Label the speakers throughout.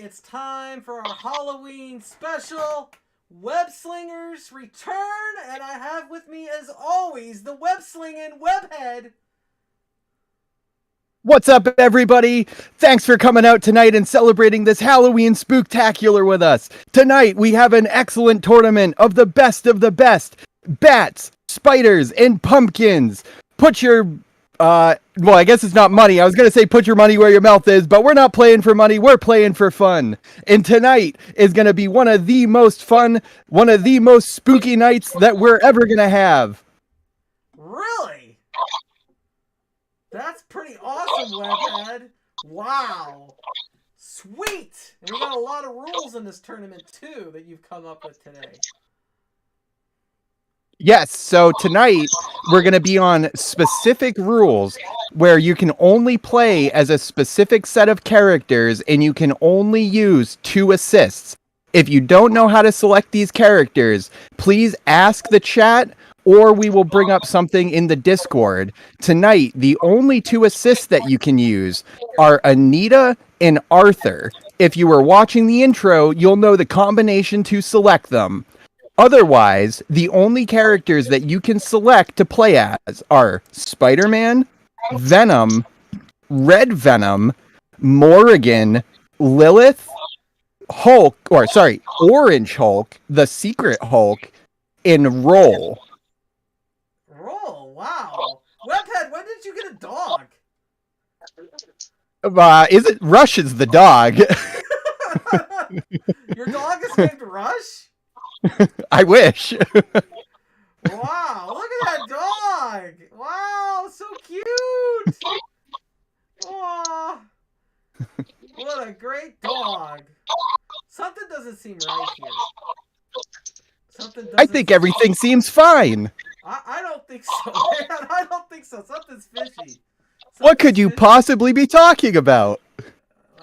Speaker 1: It's time for our Halloween special. Webslingers return, and I have with me, as always, the web-slinging webhead.
Speaker 2: What's up, everybody? Thanks for coming out tonight and celebrating this Halloween spooktacular with us. Tonight, we have an excellent tournament of the best bats, spiders, and pumpkins. Put your, well, I guess it's not money. I was going to say put your money where your mouth is, but we're not playing for money. We're playing for fun. And tonight is going to be one of the most fun, one of the most spooky nights that we're ever going to have.
Speaker 1: Really? That's pretty awesome, webhead. Wow. Sweet. And we got a lot of rules in this tournament, too, that you've come up with today.
Speaker 2: Yes, so tonight we're going to be on specific rules where you can only play as a specific set of characters and you can only use 2 assists. If you don't know how to select these characters, please ask the chat or we will bring up something in the Discord. Tonight, the only 2 assists that you can use are Anita and Arthur. If you were watching the intro, you'll know the combination to select them. Otherwise, the only characters that you can select to play as are Spider-Man, Venom, Red Venom, Morrigan, Lilith, Orange Hulk, the Secret Hulk, and Roll.
Speaker 1: Roll? Wow. Webhead, when did you get a dog?
Speaker 2: Rush is the dog.
Speaker 1: Your dog is named Rush?
Speaker 2: I wish.
Speaker 1: Wow, look at that dog! Wow, so cute! Oh, what a great dog! Something doesn't seem right here.
Speaker 2: I think everything seems fine.
Speaker 1: I don't think so, man. I don't think so. Something's fishy.
Speaker 2: What could you possibly be talking about?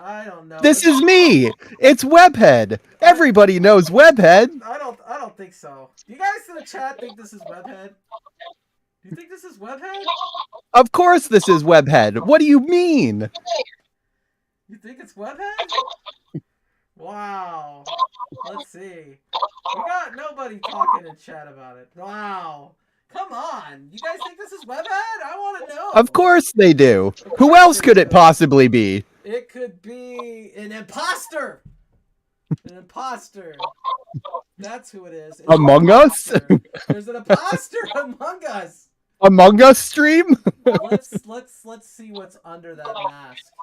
Speaker 1: I don't know.
Speaker 2: This is me. It's Webhead. Everybody knows Webhead.
Speaker 1: I don't think so. Do you guys in the chat think this is Webhead? Do you think this is Webhead?
Speaker 2: Of course this is Webhead. What do you mean?
Speaker 1: You think it's Webhead? Wow. Let's see. We got nobody talking in chat about it. Wow. Come on. You guys think this is Webhead? I want to know.
Speaker 2: Of course they do. Who else could it possibly be?
Speaker 1: It could be an imposter. An imposter. That's who it is.
Speaker 2: Among Us?
Speaker 1: There's an imposter among us.
Speaker 2: Among Us stream?
Speaker 1: Let's see what's under that mask.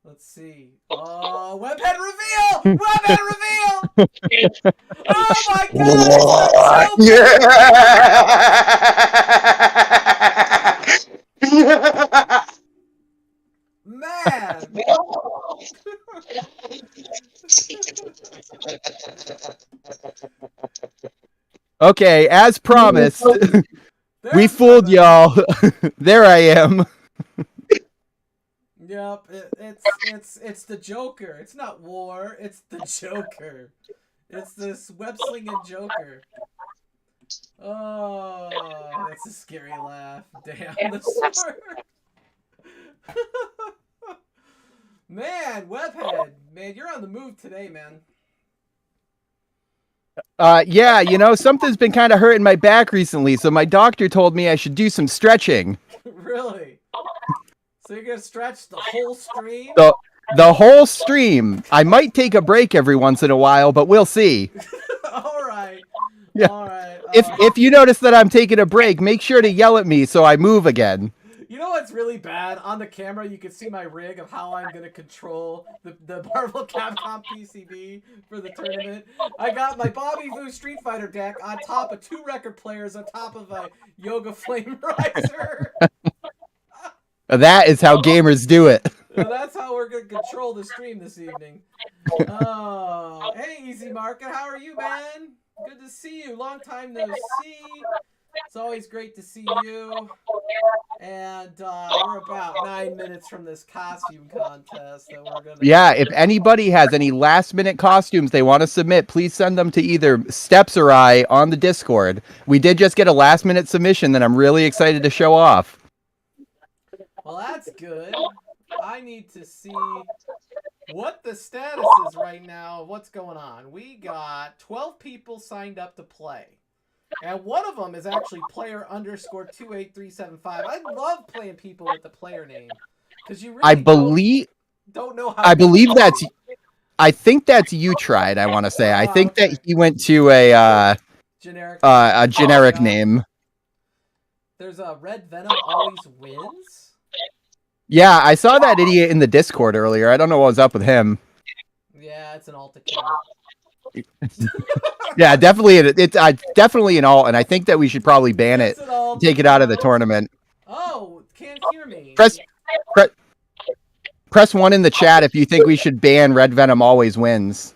Speaker 1: Let's see. Oh, Webhead reveal! Webhead reveal! Oh my god! So
Speaker 2: Yeah.
Speaker 1: Man!
Speaker 2: Okay, as promised, we fooled y'all. There I am.
Speaker 1: Yep, it's the Joker. It's not War. It's the Joker. It's this web-slinging Joker. Oh, that's a scary laugh. Damn, the sword. Man, Webhead, man, you're on the move today, man.
Speaker 2: Yeah, you know, something's been kind of hurting my back recently, so my doctor told me I should do some stretching.
Speaker 1: Really? So you're gonna stretch the whole stream?
Speaker 2: The whole stream. I might take a break every once in a while, but we'll see.
Speaker 1: All right.
Speaker 2: Yeah.
Speaker 1: All right.
Speaker 2: If you notice that I'm taking a break, make sure to yell at me so I move again.
Speaker 1: You know what's really bad? On the camera, you can see my rig of how I'm going to control the Marvel Capcom PCB for the tournament. I got my Bobby Vu Street Fighter deck on top of 2 record players on top of a Yoga Flame Riser.
Speaker 2: That is how gamers do it.
Speaker 1: That's how we're going to control the stream this evening. Oh, hey, Easy Market. How are you, man? Good to see you. Long time no see. It's always great to see you. And we're about 9 minutes from this costume contest that we're gonna.
Speaker 2: Yeah, if anybody has any last-minute costumes they want to submit, please send them to either Steps or I on the Discord. We did just get a last-minute submission that I'm really excited to show off.
Speaker 1: Well, that's good. I need to see what the status is right now, what's going on. We got 12 people signed up to play. And one of them is actually player underscore 28375. I love playing people with the player name. Because you
Speaker 2: I
Speaker 1: really
Speaker 2: believe
Speaker 1: don't know how
Speaker 2: I
Speaker 1: good
Speaker 2: believe
Speaker 1: they're gonna
Speaker 2: that's
Speaker 1: be.
Speaker 2: I think that's you tried, I want to say. I think
Speaker 1: Okay.
Speaker 2: that he went to a
Speaker 1: Generic name.
Speaker 2: generic
Speaker 1: Yeah.
Speaker 2: name.
Speaker 1: There's a Red Venom always wins.
Speaker 2: Yeah, I saw that idiot in the Discord earlier. I don't know what was up with him.
Speaker 1: Yeah, it's an alt account.
Speaker 2: Yeah, definitely. It's definitely an alt, and I think that we should probably ban it,
Speaker 1: It's an alt
Speaker 2: take it out of the
Speaker 1: account.
Speaker 2: tournament.
Speaker 1: Oh, can't hear me.
Speaker 2: Press, press 1 in the chat if you think we should ban Red Venom always wins.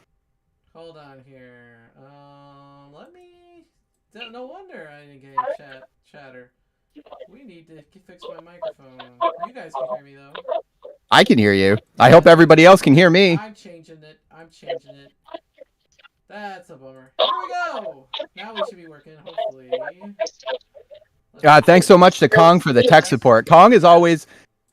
Speaker 1: Hold on here. Let me. No wonder I didn't get chatter. We need to fix my microphone. You guys can hear me though.
Speaker 2: I can hear you. I hope everybody else can hear me.
Speaker 1: I'm changing it. That's a bummer. Here we go. Now we should be working, hopefully.
Speaker 2: Thanks so much to Kong for the tech support. Kong is always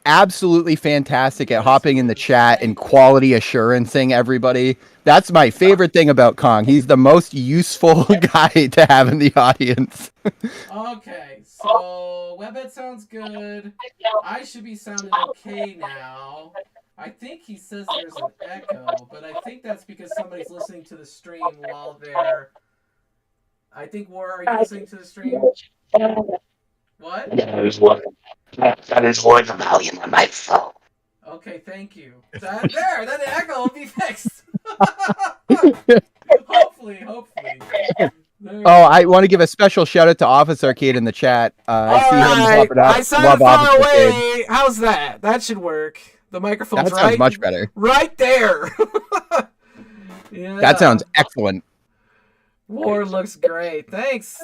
Speaker 2: absolutely fantastic at hopping in the chat and quality assurancing everybody. That's my favorite thing about Kong. He's the most useful guy to have in the audience.
Speaker 1: Okay, so Webhead sounds good. I should be sounding okay now. I think he says there's an echo, but I think that's because somebody's listening to the stream while they're... I think, War, are you listening to the stream? What?
Speaker 3: That is what the volume on my phone.
Speaker 1: Okay, thank you. Then the echo will be fixed. hopefully.
Speaker 2: I want to give a special shout out to Office Arcade in the chat. I see him popping up.
Speaker 1: I sound far away. How's that? That should work. The microphone's
Speaker 2: that sounds much better.
Speaker 1: Right there. Yeah.
Speaker 2: That sounds excellent.
Speaker 1: War looks great. Thanks.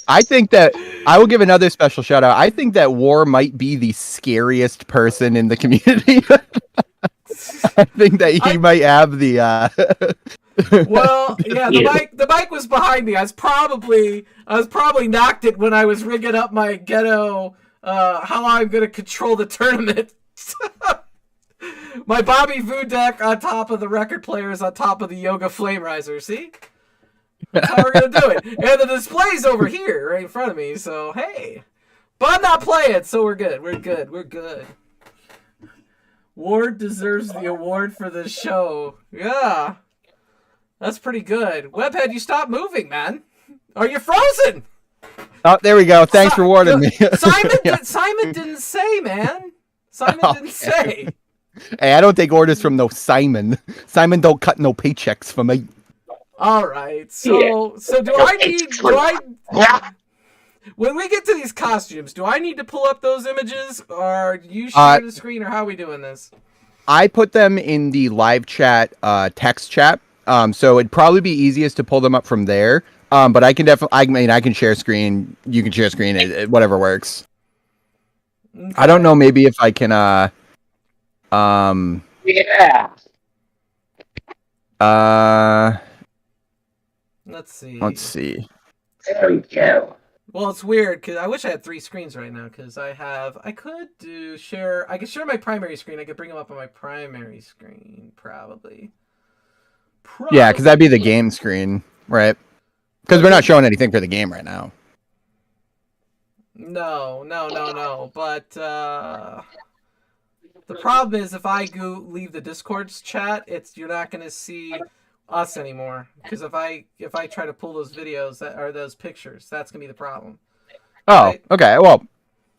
Speaker 2: I think that I will give another special shout out. I think that War might be the scariest person in the community. I think that he might have the
Speaker 1: Well, yeah, the mic was behind me. I was probably knocked it when I was rigging up my ghetto how I'm gonna control the tournament. My Bobby Voo deck on top of the record players on top of the Yoga Flame Riser, see? That's how we're gonna do it. And the display's over here, right in front of me, so hey. But I'm not playing, so we're good. Ward deserves the award for this show. Yeah. That's pretty good. Webhead, you stop moving, man. Are you frozen?
Speaker 2: Oh, there we go. Thanks for warning me.
Speaker 1: Simon didn't say, man. Simon didn't say.
Speaker 2: Hey, I don't take orders from no Simon. Simon don't cut no paychecks for me.
Speaker 1: All right. So do I when we get to these costumes, do I need to pull up those images, or you share the screen, or how are we doing this?
Speaker 2: I put them in the live chat text chat. So it'd probably be easiest to pull them up from there. But I can definitely, I can share screen. You can share screen. Whatever works. Okay. I don't know. Maybe if I can.
Speaker 3: Yeah.
Speaker 1: Let's
Speaker 2: see.
Speaker 3: There we go.
Speaker 1: Well, it's weird because I wish I had 3 screens right now because I could share my primary screen. I could bring them up on my primary screen probably.
Speaker 2: Yeah, because that'd be the game screen, right? Because we're not showing anything for the game right now.
Speaker 1: No. But the problem is if I leave the Discord's chat, you're not going to see us anymore. Because if I try to pull those videos those pictures, that's going to be the problem.
Speaker 2: Oh,
Speaker 1: right?
Speaker 2: Okay. Well,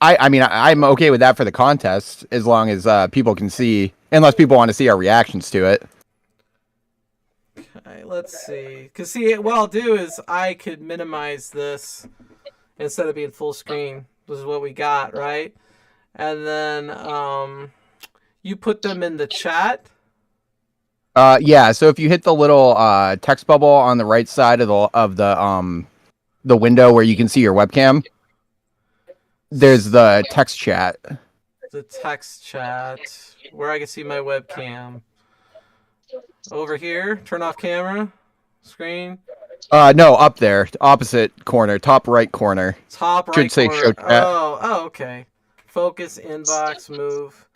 Speaker 2: I mean, I'm okay with that for the contest as long as people can see, unless people want to see our reactions to it.
Speaker 1: Okay, let's see. Because what I'll do is I could minimize this instead of being full screen. This is what we got, right? And then you put them in the chat.
Speaker 2: Yeah. So if you hit the little text bubble on the right side of the window where you can see your webcam, there's the text chat.
Speaker 1: The text chat where I can see my webcam. Over here, turn off camera, screen.
Speaker 2: No, up there, opposite corner, top right corner.
Speaker 1: Top right
Speaker 2: Should say
Speaker 1: corner.
Speaker 2: show chat.
Speaker 1: Oh, okay. Focus, inbox, move,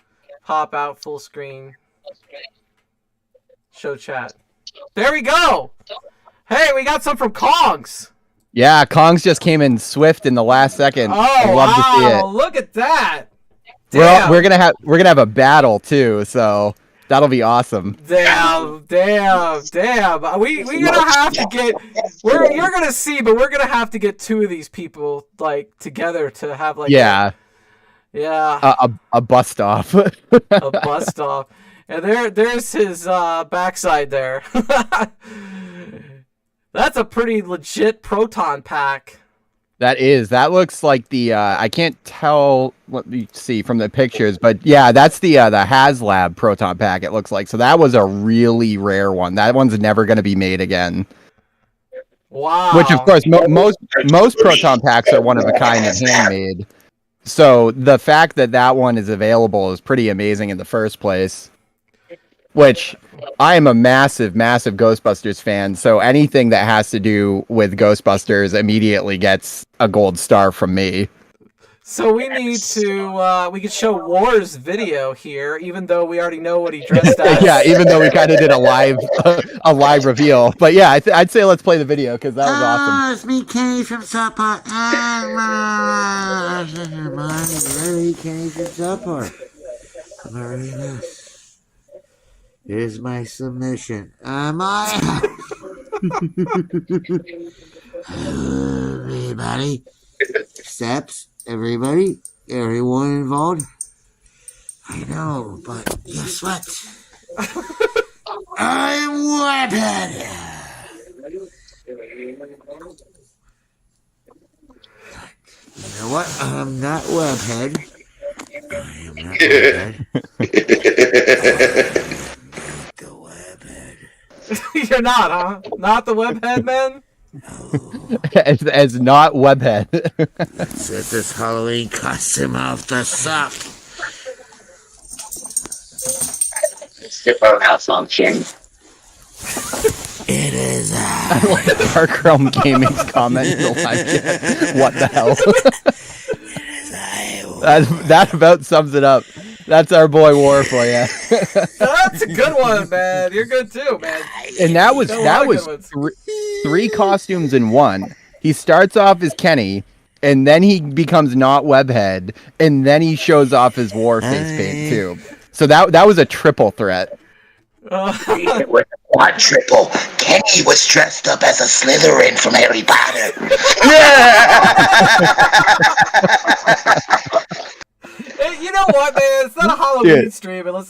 Speaker 1: pop out, full screen, show chat. There we go. Hey, we got some from Kongs.
Speaker 2: Yeah, Kongs just came in swift in the last second.
Speaker 1: Oh,
Speaker 2: I'd love to see it.
Speaker 1: Look at that.
Speaker 2: We're gonna have a battle too, so that'll be awesome.
Speaker 1: Damn. We're gonna have to get. You're gonna see, but we're gonna have to get two of these people like together to have like.
Speaker 2: Yeah. A bust off.
Speaker 1: A bust off, and there's his backside there. That's a pretty legit proton pack.
Speaker 2: That looks like the I can't tell, let me see from the pictures, but yeah, that's the HasLab proton pack, it looks like. So that was a really rare one. That one's never going to be made again.
Speaker 1: Wow.
Speaker 2: Which of course most proton packs are one of a kind and handmade. So the fact that that one is available is pretty amazing in the first place. Which I am a massive Ghostbusters fan, so anything that has to do with Ghostbusters immediately gets a gold star from me.
Speaker 1: So we need to, we could show War's video here, even though we already know what he dressed as.
Speaker 2: Yeah, even though we kind of did a live reveal. But yeah, I'd say let's play the video, because that was awesome.
Speaker 4: It's me, Kenny from Southport. Kenny from Southport. Very nice. Here's my submission. Everybody. Steps. Everybody. Everyone involved. I know, but guess what? I'm Webhead. You know what? I'm not Webhead. I am not Webhead. The Webhead.
Speaker 1: You're not, huh? Not the Webhead, man?
Speaker 4: No.
Speaker 2: as not Webhead.
Speaker 4: Let's get this Halloween costume off the sock.
Speaker 3: Super malfunction.
Speaker 4: It is
Speaker 2: I like Dark Realm Gaming's comment in the live chat. What the hell? That about sums it up. That's our boy War for you.
Speaker 1: That's a good one, man. You're good too, man.
Speaker 2: And that was three costumes in one. He starts off as Kenny, and then he becomes not Webhead, and then he shows off his War face paint too. So that was a triple threat.
Speaker 3: It was one triple. Kenny was dressed up as a Slytherin from Harry Potter.
Speaker 1: You know what, man? It's not a Halloween stream unless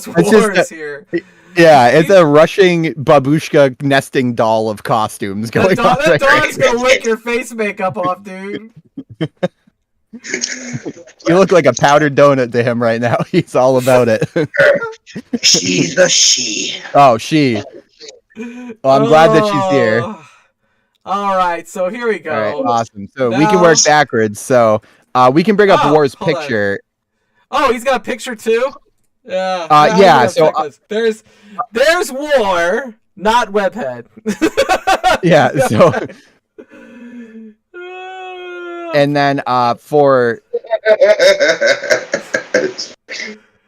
Speaker 1: War is here.
Speaker 2: Yeah, it's a rushing babushka nesting doll of costumes going on.
Speaker 1: That dog's gonna lick your face makeup off, dude.
Speaker 2: You look like a powdered donut to him right now. He's all about it.
Speaker 3: She's a she.
Speaker 2: Oh, she. Well, I'm glad that she's here.
Speaker 1: All right, so here we go.
Speaker 2: All right, awesome. So we can work backwards. So we can bring up War's picture.
Speaker 1: Oh, he's got a picture too? Yeah.
Speaker 2: Yeah, so
Speaker 1: there's War, not Webhead.
Speaker 2: Yeah, so and then for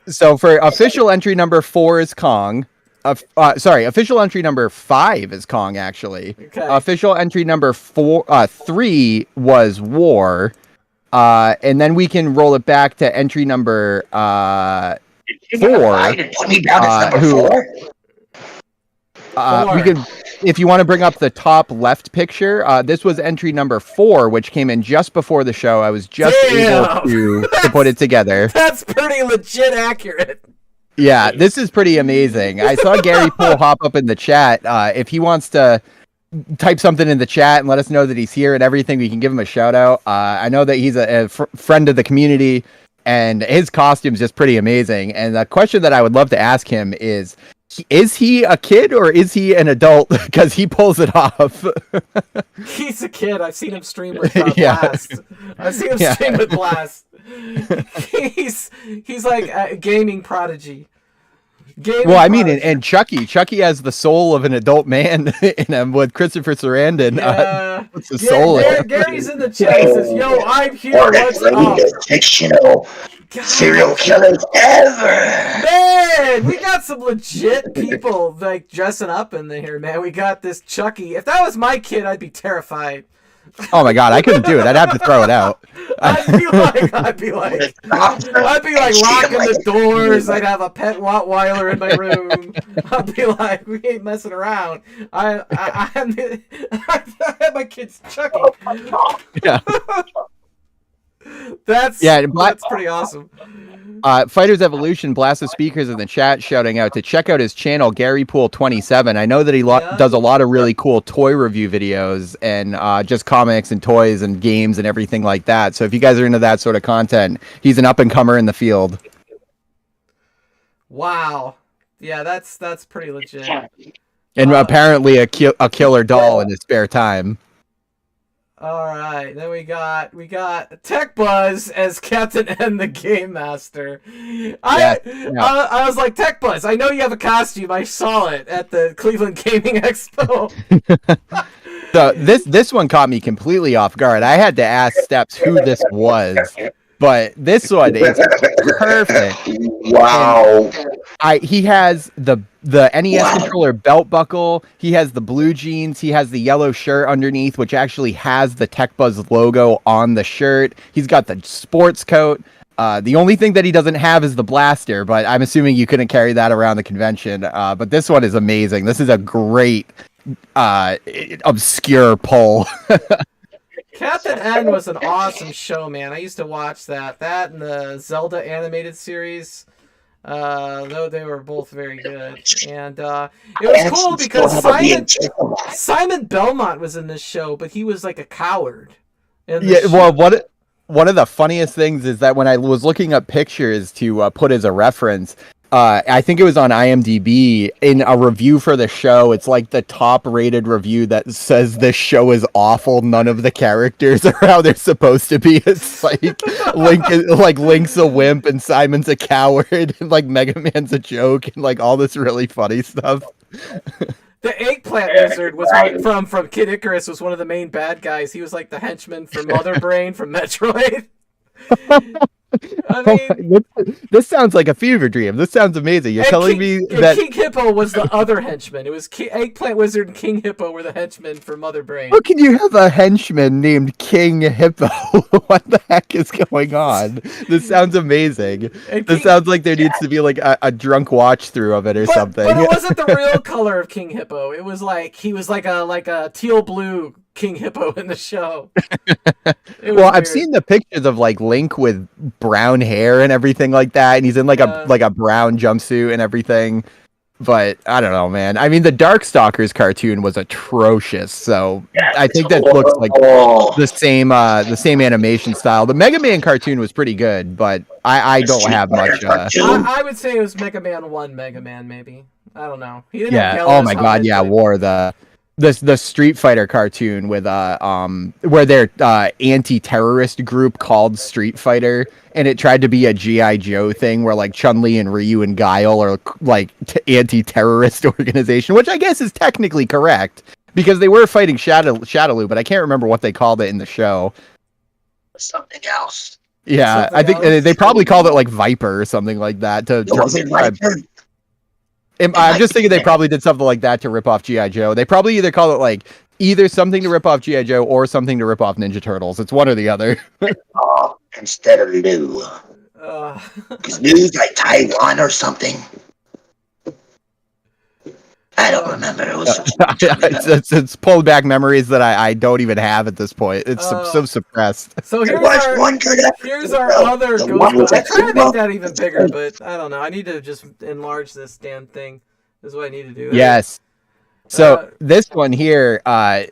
Speaker 2: official entry number 4 is Kong. Official entry number 5 is Kong actually.
Speaker 1: Okay.
Speaker 2: Official entry number 3 was War. And then we can roll it back to entry number 4.
Speaker 3: Put me down as number 4.
Speaker 2: We could, if you want to bring up the top left picture, this was entry number 4, which came in just before the show. I was just able to put it together.
Speaker 1: That's pretty legit accurate.
Speaker 2: Yeah, this is pretty amazing. I saw Gary Poole hop up in the chat. If he wants to type something in the chat and let us know that he's here and everything, we can give him a shout out. I know that he's a friend of the community, and his costume's just pretty amazing. And the question that I would love to ask him is he a kid or is he an adult? Because he pulls it off.
Speaker 1: He's a kid. I've seen him stream with Blast. I've seen him stream with Blast. He's like a gaming prodigy. Gaming
Speaker 2: Well, I mean,
Speaker 1: products.
Speaker 2: and Chucky has the soul of an adult man in him with Christopher Sarandon.
Speaker 1: Yeah.
Speaker 2: What's the soul in him?
Speaker 1: Gary's in the chat. He says, "Yo, I'm here.
Speaker 3: One of
Speaker 1: What's
Speaker 3: the
Speaker 1: up?"
Speaker 3: greatest fictional serial killers ever.
Speaker 1: Man, we got some legit people like dressing up in here, man. We got this Chucky. If that was my kid, I'd be terrified.
Speaker 2: Oh my god, I couldn't do it. I'd have to throw it out.
Speaker 1: I'd be like locking the doors. I'd have a pet Rottweiler in my room. I'd be like, we ain't messing around. I had my kid's Chucky.
Speaker 2: Yeah.
Speaker 1: That's pretty awesome.
Speaker 2: Fighters Evolution Blast of Speakers in the chat shouting out to check out his channel GaryPool27. I know that he does a lot of really cool toy review videos and just comics and toys and games and everything like that. So if you guys are into that sort of content, he's an up and comer in the field.
Speaker 1: Wow. Yeah, that's pretty legit.
Speaker 2: And apparently a killer doll in his spare time.
Speaker 1: All right, then we got Tech Buzz as Captain N, the Game Master. I was like, Tech Buzz, I know you have a costume. I saw it at the Cleveland Gaming Expo.
Speaker 2: So this one caught me completely off guard. I had to ask Steps who this was, but this one is perfect.
Speaker 3: Wow.
Speaker 2: He has the NES controller belt buckle. He has the blue jeans. He has the yellow shirt underneath, which actually has the Tech Buzz logo on the shirt. He's got the sports coat. The only thing that he doesn't have is the blaster, but I'm assuming you couldn't carry that around the convention. But this one is amazing. This is a great obscure pull.
Speaker 1: Captain N was an awesome show, man. I used to watch that and the Zelda animated series. Though they were both very good, and it was cool because Simon Belmont was in this show, but he was like a coward.
Speaker 2: Well, one of the funniest things is that when I was looking up pictures to put as a reference, I think it was on IMDb in a review for the show. It's like the top rated review that says this show is awful. None of the characters are how they're supposed to be. It's like Link's a wimp and Simon's a coward and like Mega Man's a joke and like all this really funny stuff.
Speaker 1: The Eggplant Wizard was from Kid Icarus, was one of the main bad guys. He was like the henchman for Mother Brain from Metroid. I mean,
Speaker 2: this sounds like a fever dream. This sounds amazing. You're telling me that
Speaker 1: King Hippo was the other henchman. It was Eggplant Wizard and King Hippo were the henchmen for Mother Brain.
Speaker 2: How can you have a henchman named King Hippo? What the heck is going on? This sounds amazing. This sounds like there needs to be like a drunk watch through of it or something.
Speaker 1: But it wasn't the real color of King Hippo. It was like he was like a teal blue King Hippo in the show.
Speaker 2: Well, I've seen the pictures of like Link with brown hair and everything like that, and he's in like a brown jumpsuit and everything. But I don't know, man. I mean, the Darkstalkers cartoon was atrocious, so I think that looks like the same animation style. The Mega Man cartoon was pretty good, but I don't have much.
Speaker 1: I would say it was Mega Man 1 Mega Man, maybe. I don't know. He didn't have
Speaker 2: Oh my god, yeah, War the Street Fighter cartoon with where their anti-terrorist group called Street Fighter, and it tried to be a G.I. Joe thing where like Chun-Li and Ryu and Guile are like anti-terrorist organization, which I guess is technically correct because they were fighting Shadaloo, but I can't remember what they called it in the show.
Speaker 3: Something else.
Speaker 2: Yeah, I think they probably called it like Viper or something like that.
Speaker 3: Was it Viper?
Speaker 2: I'm just thinking they probably did something like that to rip off G.I. Joe. They probably either call it like either something to rip off G.I. Joe or something to rip off Ninja Turtles. It's one or the other.
Speaker 3: Instead of Lou. Because Lou's like Taiwan or something. I don't remember. It was
Speaker 2: it's pulled back memories that I don't even have at this point. It's so suppressed.
Speaker 1: So here's our other Ghostbusters. I try to make that even bigger, but I don't know. I need to just enlarge this damn thing. This is what I need to do.
Speaker 2: Yes. So this one here,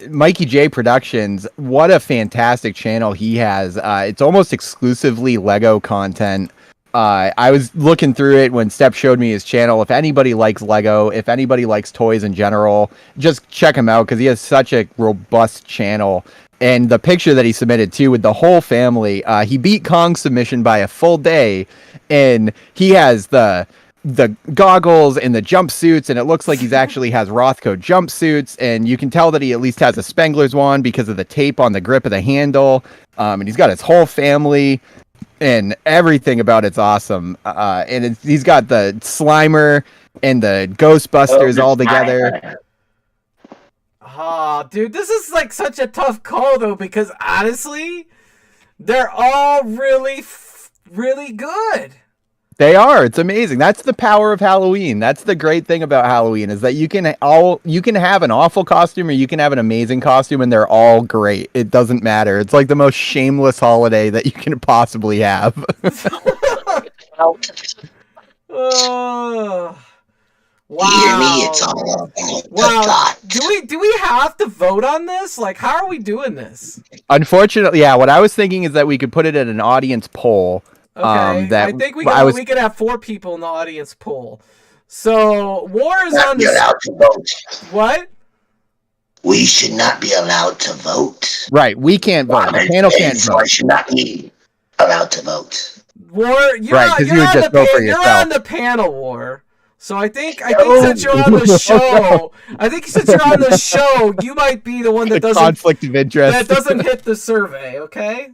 Speaker 2: Mikey J Productions, what a fantastic channel he has. It's almost exclusively Lego content. I was looking through it when Steph showed me his channel. If anybody likes Lego, if anybody likes toys in general, just check him out because he has such a robust channel. And the picture that he submitted too with the whole family, he beat Kong's submission by a full day, and he has the the goggles and the jumpsuits, and it looks like he's actually has Rothko jumpsuits, and you can tell that he at least has a Spengler's wand because of the tape on the grip of the handle. And he's got his whole family, and everything about it's awesome. And he's got the Slimer and the Ghostbusters all together.
Speaker 1: Oh, dude, this is like such a tough call though, because honestly, they're all really, really good.
Speaker 2: They are. It's amazing. That's the power of Halloween. That's the great thing about Halloween is that you can have an awful costume or you can have an amazing costume, and they're all great. It doesn't matter. It's like the most shameless holiday that you can possibly have.
Speaker 1: Wow.
Speaker 3: Hear me, it's all about the
Speaker 1: Wow.
Speaker 3: dot.
Speaker 1: Do we have to vote on this? Like, how are we doing this?
Speaker 2: Unfortunately, yeah. What I was thinking is that we could put it in an audience poll.
Speaker 1: Okay, I think we could have 4 people in the audience poll. So War is
Speaker 3: Not
Speaker 1: on
Speaker 3: be allowed to vote.
Speaker 1: What?
Speaker 3: We should not be allowed to vote.
Speaker 2: Right. We can't vote. The panel can't
Speaker 3: So I
Speaker 2: vote.
Speaker 3: should not be allowed to vote.
Speaker 1: War, you're,
Speaker 2: Right, 'cause
Speaker 1: you're
Speaker 2: you would
Speaker 1: on
Speaker 2: just
Speaker 1: the
Speaker 2: vote for
Speaker 1: you're
Speaker 2: yourself.
Speaker 1: on the panel, War. So I think since you're on the show, you might be the one that
Speaker 2: The
Speaker 1: doesn't
Speaker 2: conflict of interest.
Speaker 1: that doesn't hit the survey, okay?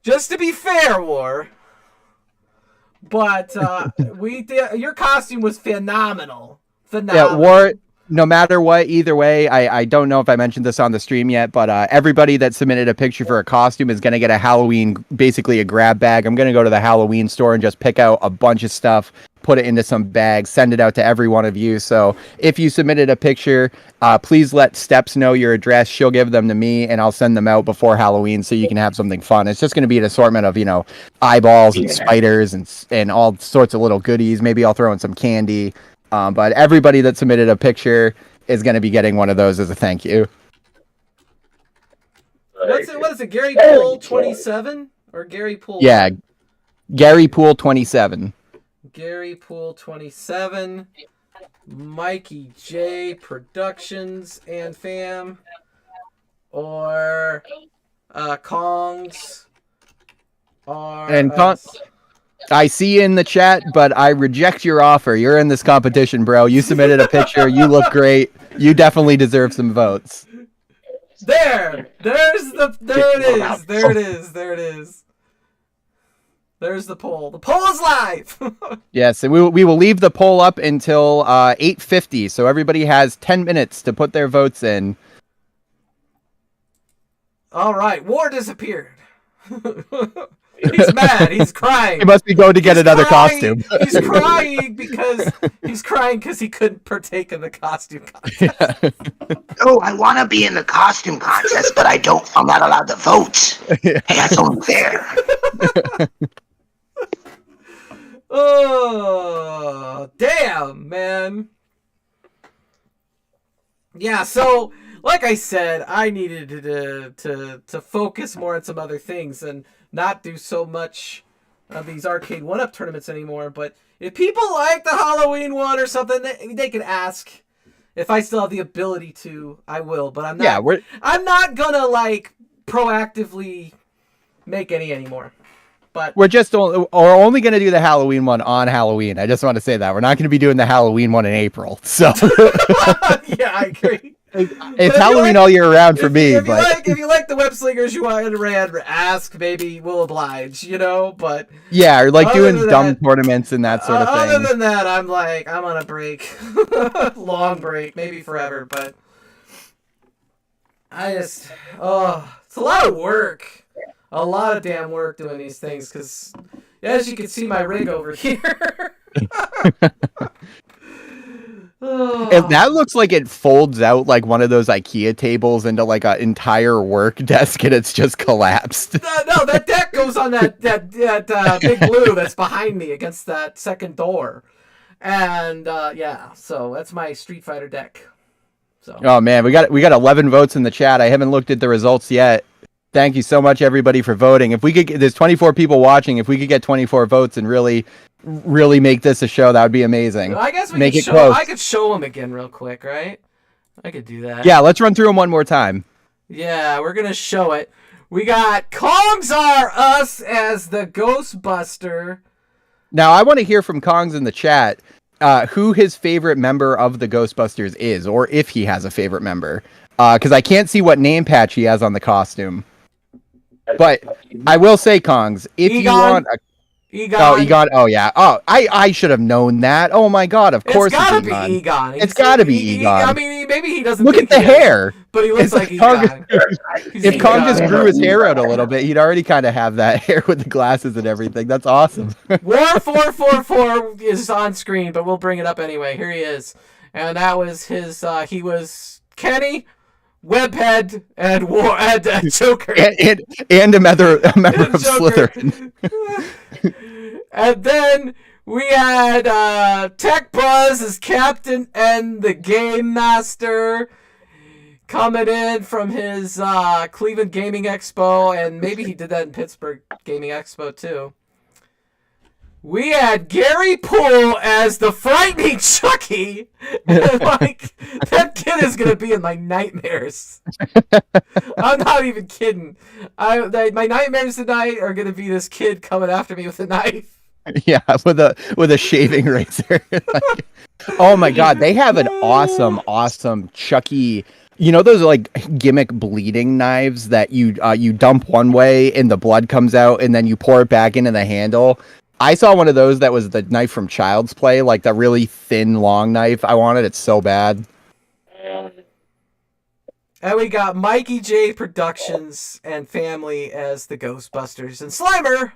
Speaker 1: Just to be fair, War. But your costume was phenomenal.
Speaker 2: Yeah, War, no matter what, either way, I don't know if I mentioned this on the stream yet, but everybody that submitted a picture for a costume is going to get a Halloween, basically a grab bag. I'm going to go to the Halloween store and just pick out a bunch of stuff, put it into some bags, send it out to every one of you. So if you submitted a picture, please let Steps know your address. She'll give them to me, and I'll send them out before Halloween so you can have something fun. It's just going to be an assortment of, eyeballs and spiders and all sorts of little goodies. Maybe I'll throw in some candy. But everybody that submitted a picture is going to be getting one of those as a thank you.
Speaker 1: What is it? Gary Poole 27 or Gary Poole?
Speaker 2: Yeah, Gary Poole 27.
Speaker 1: Gary Poole 27, Mikey J Productions and fam, or Kongs, or
Speaker 2: And I see you in the chat, but I reject your offer. You're in this competition, bro. You submitted a picture. You look great. You definitely deserve some votes.
Speaker 1: There it is. There's the poll. The poll is live.
Speaker 2: Yes, and we will leave the poll up until 8:50, so everybody has 10 minutes to put their votes in.
Speaker 1: All right, War disappeared. He's mad. He's crying.
Speaker 2: He must be going to get another costume.
Speaker 1: He's crying because he couldn't partake in the costume contest.
Speaker 3: Oh, I want to be in the costume contest, but I'm not allowed to vote. Hey, that's only fair.
Speaker 1: Oh, damn, man. Yeah, so like I said, I needed to focus more on some other things and not do so much of these arcade one-up tournaments anymore. But if people like the Halloween one or something, they can ask. If I still have the ability to, I will. But I'm not.
Speaker 2: Yeah,
Speaker 1: I'm not gonna proactively make any anymore. But
Speaker 2: we're only going to do the Halloween one on Halloween. I just want to say that we're not going to be doing the Halloween one in April. So
Speaker 1: yeah, I agree.
Speaker 2: It's Halloween all year round for me.
Speaker 1: If you like the Webslingers, you want to ask, maybe we'll oblige, But
Speaker 2: yeah, or doing dumb tournaments and that sort of thing.
Speaker 1: Other than that, I'm on a break, long break, maybe forever. But it's a lot of work, a lot of damn work doing these things. Because as you can see, my rig over here.
Speaker 2: That looks like it folds out like one of those IKEA tables into an entire work desk, and it's just collapsed.
Speaker 1: No, that deck goes on that big blue that's behind me against that second door, and so that's my Street Fighter deck. So.
Speaker 2: Oh man, we got 11 votes in the chat. I haven't looked at the results yet. Thank you so much, everybody, for voting. If we could, there's 24 people watching. If we could get 24 votes and really make this a show, that would be amazing.
Speaker 1: I guess I could show them again real quick, right? I could do that.
Speaker 2: Yeah, let's run through them one more time.
Speaker 1: Yeah, we're gonna show it. We got Kongs Are Us as the Ghostbuster.
Speaker 2: Now, I want to hear from Kongs in the chat who his favorite member of the Ghostbusters is, or if he has a favorite member. Because I can't see what name patch he has on the costume. But I will say, Kongs, if you want a...
Speaker 1: Egon.
Speaker 2: Oh, Egon. Oh, yeah. Oh, I should have known that. Oh, my God. Of course
Speaker 1: it's gotta
Speaker 2: Egon.
Speaker 1: be Egon.
Speaker 2: It's gotta be Egon.
Speaker 1: I mean, maybe he doesn't
Speaker 2: Look at
Speaker 1: think
Speaker 2: the
Speaker 1: he is,
Speaker 2: hair.
Speaker 1: but he looks like Egon.
Speaker 2: If Kong just grew his hair out a little bit, he'd already kind of have that hair with the glasses and everything. That's awesome.
Speaker 1: War 444 is on screen, but we'll bring it up anyway. Here he is. And that was his, he was Kenny, Webhead, and Joker.
Speaker 2: And a member of Slytherin.
Speaker 1: And then we had Tech Buzz as Captain and the Game Master coming in from his Cleveland Gaming Expo, and maybe he did that in Pittsburgh Gaming Expo too. We had Gary Poole as the frightening Chucky. Like, that kid is going to be in my nightmares. I'm not even kidding. My nightmares tonight are going to be this kid coming after me with a knife.
Speaker 2: Yeah, with a shaving razor. Like, oh my God, they have an awesome Chucky. You know those like gimmick bleeding knives that you dump one way and the blood comes out and then you pour it back into the handle. I saw one of those that was the knife from Child's Play, like the really thin, long knife. I wanted it so bad.
Speaker 1: And we got Mikey J Productions and family as the Ghostbusters and Slimer.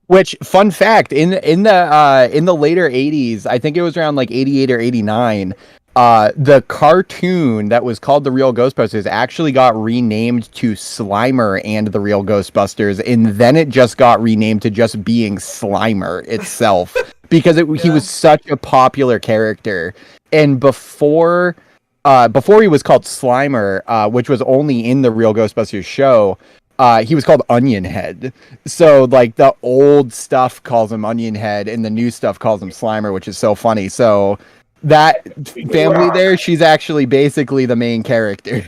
Speaker 2: Which, fun fact, in the later 80s, I think it was around like 88 or 89, the cartoon that was called The Real Ghostbusters actually got renamed to Slimer and The Real Ghostbusters, and then it just got renamed to just being Slimer itself, because he was such a popular character. And before he was called Slimer, which was only in The Real Ghostbusters show, he was called Onion Head. So, like, the old stuff calls him Onion Head, and the new stuff calls him Slimer, which is so funny. So, that family there, she's actually basically the main character.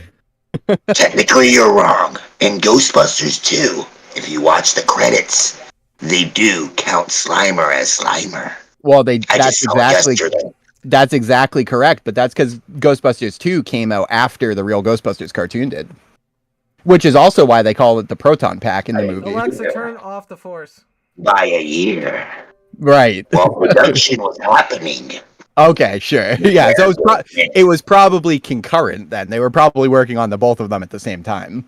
Speaker 3: Technically, you're wrong. In Ghostbusters 2, if you watch the credits, they do count Slimer as Slimer.
Speaker 2: Well, that's exactly correct, but that's because Ghostbusters 2 came out after the Real Ghostbusters cartoon did. Which is also why they call it the Proton Pack in the movie.
Speaker 1: Alexa, turn off the Force.
Speaker 3: By a year.
Speaker 2: Right.
Speaker 3: While production was happening.
Speaker 2: Okay, sure. Yeah, so it was probably concurrent then. They were probably working on the both of them at the same time.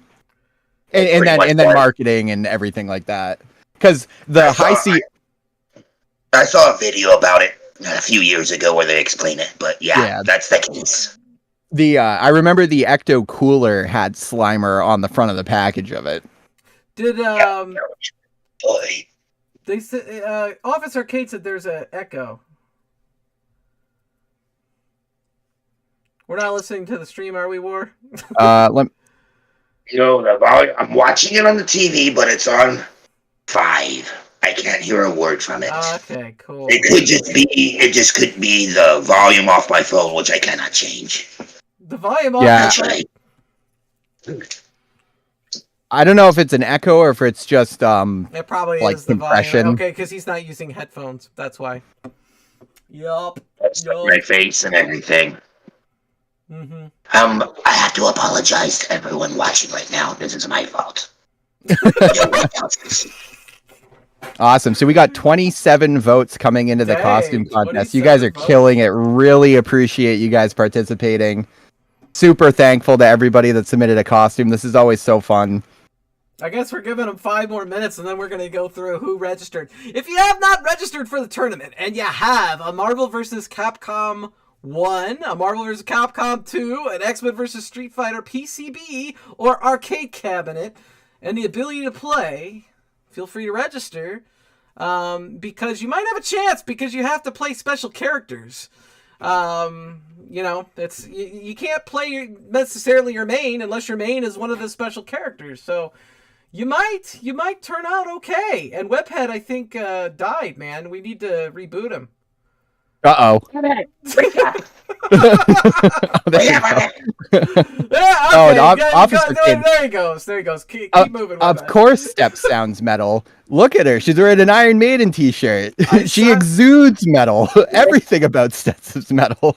Speaker 2: And then marketing and everything like that. Because I
Speaker 3: saw a video about it a few years ago where they explain it, but yeah. That's the case.
Speaker 2: I remember the Ecto Cooler had Slimer on the front of the package of it.
Speaker 1: Did they said Office Arcade said there's a Echo. We're not listening to the stream, are we, War?
Speaker 3: The volume, I'm watching it on the TV, but it's on 5. I can't hear a word from it.
Speaker 1: Okay, cool.
Speaker 3: It just could be the volume off my phone, which I cannot change.
Speaker 1: The volume off.
Speaker 2: Yeah. I don't know if it's an echo or if it's just
Speaker 1: it probably
Speaker 2: like
Speaker 1: is the
Speaker 2: compression.
Speaker 1: volume. Okay, because he's not using headphones. That's why. Yup.
Speaker 3: That's my face and everything.
Speaker 1: Mm-hmm.
Speaker 3: I have to apologize to everyone watching right now. This is my fault.
Speaker 2: Awesome. So we got 27 votes coming into the costume contest. You guys are killing it. Really appreciate you guys participating. Super thankful to everybody that submitted a costume. This is always so fun.
Speaker 1: I guess we're giving them 5 more minutes, and then we're going to go through who registered. If you have not registered for the tournament, and you have a Marvel Vs. Capcom 1, a Marvel vs. Capcom 2, an X-Men vs. Street Fighter PCB or arcade cabinet, and the ability to play, feel free to register, because you might have a chance, because you have to play special characters. It's you can't play necessarily your main unless your main is one of the special characters. So you might turn out okay. And Webhead, I think, died, man. We need to reboot him.
Speaker 2: Uh-oh.
Speaker 1: Yeah,
Speaker 2: Oh,
Speaker 1: okay,
Speaker 2: and
Speaker 1: good,
Speaker 2: Officer
Speaker 1: good,
Speaker 2: Kid.
Speaker 1: there he goes. There he goes. Keep moving.
Speaker 2: Of
Speaker 1: Webhead.
Speaker 2: course, Step sounds metal. Look at her. She's wearing an Iron Maiden t-shirt. She
Speaker 1: saw-
Speaker 2: exudes metal. Everything about Steps is metal.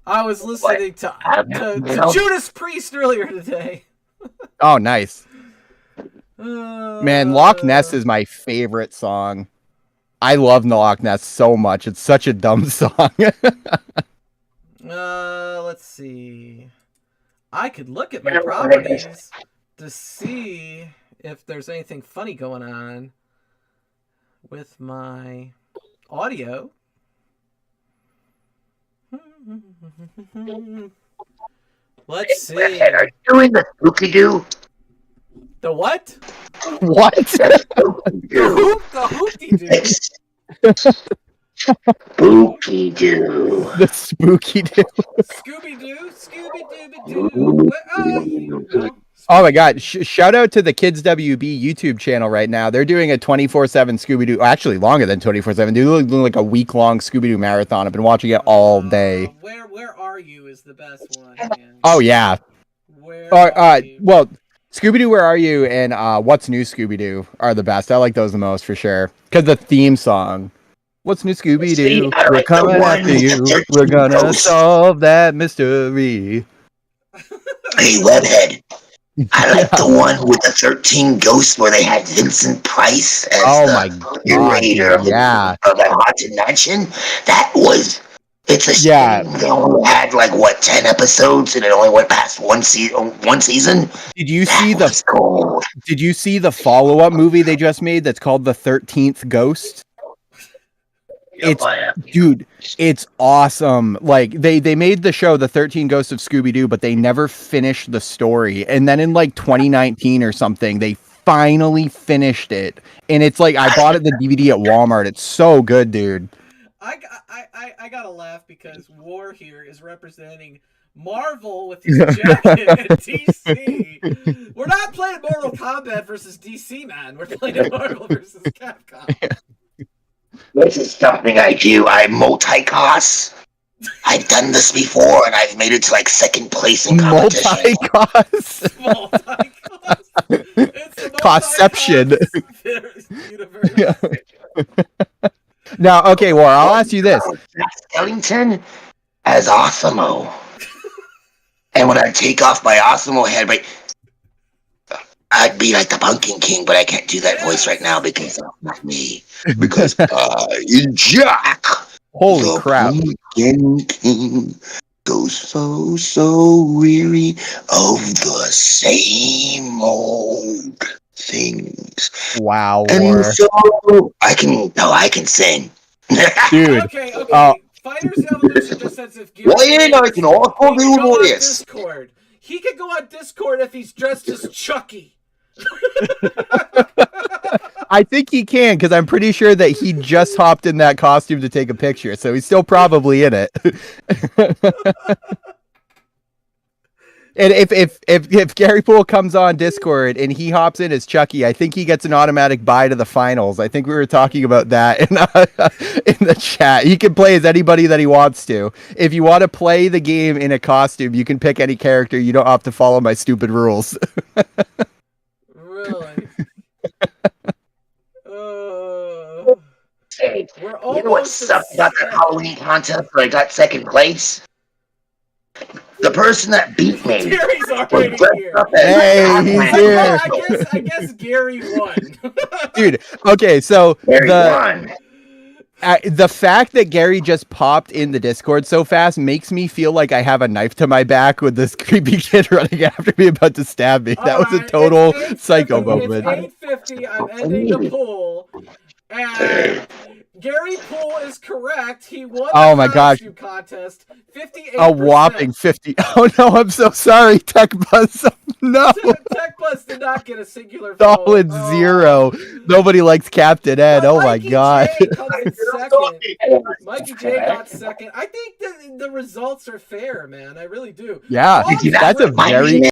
Speaker 1: I was listening to Judas Priest earlier today.
Speaker 2: Oh, nice. Man, Loch Ness is my favorite song. I love Loch Ness so much. It's such a dumb song.
Speaker 1: Let's see. I could look at my properties to see if there's anything funny going on with my audio. Let's see.
Speaker 3: Are you doing the spooky doo?
Speaker 1: The what?
Speaker 2: What?
Speaker 1: The hoopty-doo.
Speaker 3: Spooky doo.
Speaker 2: The spooky dude.
Speaker 1: Scooby-Doo, Scooby-Dooby-Doo, where are you?
Speaker 2: Oh my god, shout out to the Kids WB YouTube channel right now. They're doing a 24/7 Scooby-Doo, actually longer than 24/7. They're doing like a week-long Scooby-Doo marathon. I've been watching it all day.
Speaker 1: Where are you is the best one, man.
Speaker 2: Oh yeah.
Speaker 1: Where are you?
Speaker 2: Well, Scooby-Doo, Where Are You? And What's New Scooby-Doo are the best. I like those the most for sure. Because the theme song. What's new, Scooby-Doo? We're coming after you. We're gonna solve that mystery.
Speaker 3: Hey, Webhead. I like the one with the 13 ghosts where they had Vincent Price as the curator of the Haunted Mansion. It's a shame they only had 10 episodes and it only went past one season.
Speaker 2: Did you see Did you see the follow-up movie they just made that's called The 13th Ghost? Dude, it's awesome. Like they made the show The 13 Ghosts of Scooby-Doo, but they never finished the story. And then in 2019 or something, they finally finished it. And it's I bought it the DVD at Walmart. It's so good, dude.
Speaker 1: I gotta laugh because War here is representing Marvel with his jacket and DC. We're not playing Mortal Kombat versus DC, man. We're playing Marvel versus Capcom.
Speaker 3: This is something I do. I multi-cos. I've done this before, and I've made it to second place in competition.
Speaker 2: Multi-cos.
Speaker 1: It's a
Speaker 2: Conception.
Speaker 1: universe.
Speaker 2: Now, okay, War, I'll ask you this.
Speaker 3: Skellington as Osimo. And when I take off my Osimo head, I'd be like the Pumpkin King, but I can't do that voice right now because it's not me. Because Jack,
Speaker 2: holy crap,
Speaker 3: Pumpkin King goes so weary of the same old things.
Speaker 2: Wow,
Speaker 3: and
Speaker 2: War.
Speaker 3: So I can sing,
Speaker 2: dude.
Speaker 1: Okay. Fighters Evolution just says if Gary
Speaker 3: I can also do this.
Speaker 1: Discord. He could go on Discord if he's dressed as Chucky.
Speaker 2: I think he can because I'm pretty sure that he just hopped in that costume to take a picture, so he's still probably in it. And if Gary Poole comes on Discord and he hops in as Chucky, I think he gets an automatic bye to the finals. I think we were talking about that in the chat. He can play as anybody that he wants to. If you want to play the game in a costume, you can pick any character. You don't have to follow my stupid rules.
Speaker 1: Really?
Speaker 3: Hey, you know what sucked about the Halloween contest where I got second place? The person that beat me.
Speaker 1: Gary's already here.
Speaker 2: Hey, he's here.
Speaker 1: I guess Gary won.
Speaker 2: Dude, okay, so
Speaker 3: Gary won.
Speaker 2: The fact that Gary just popped in the Discord so fast makes me feel like I have a knife to my back with this creepy kid running after me about to stab me. That was a total psycho moment.
Speaker 1: It's 8:50. I'm ending the poll. And Gary Poole is correct. He won the costume contest. 58%.
Speaker 2: A whopping 50. Oh no, I'm so sorry, Tech Buzz. No.
Speaker 1: Tech Buzz did not get a singular
Speaker 2: Solid
Speaker 1: vote.
Speaker 2: zero. Nobody likes Captain Ed. Oh my god.
Speaker 1: J comes in second. Mikey J got second. I think the results are fair, man. I really do.
Speaker 2: Yeah, that's a very